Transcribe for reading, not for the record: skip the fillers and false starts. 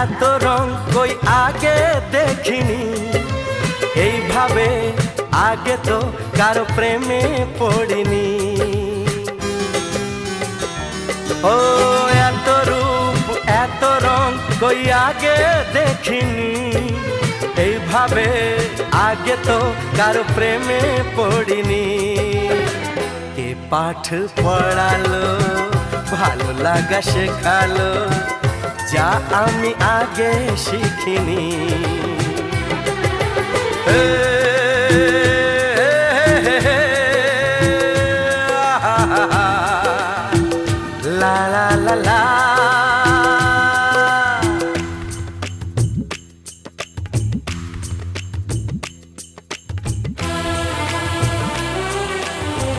এত রং কই আগে দেখিনি, এইভাবে আগে তো কারো প্রেমে পড়িনি। ও এত রূপ এত রং কই আগে দেখিনি, এইভাবে আগে তো কারো প্রেমে পড়িনি। কে পাঠ পড়ালো, ভালো লাগা শেখালো, যা আমি আগে শিখিনি।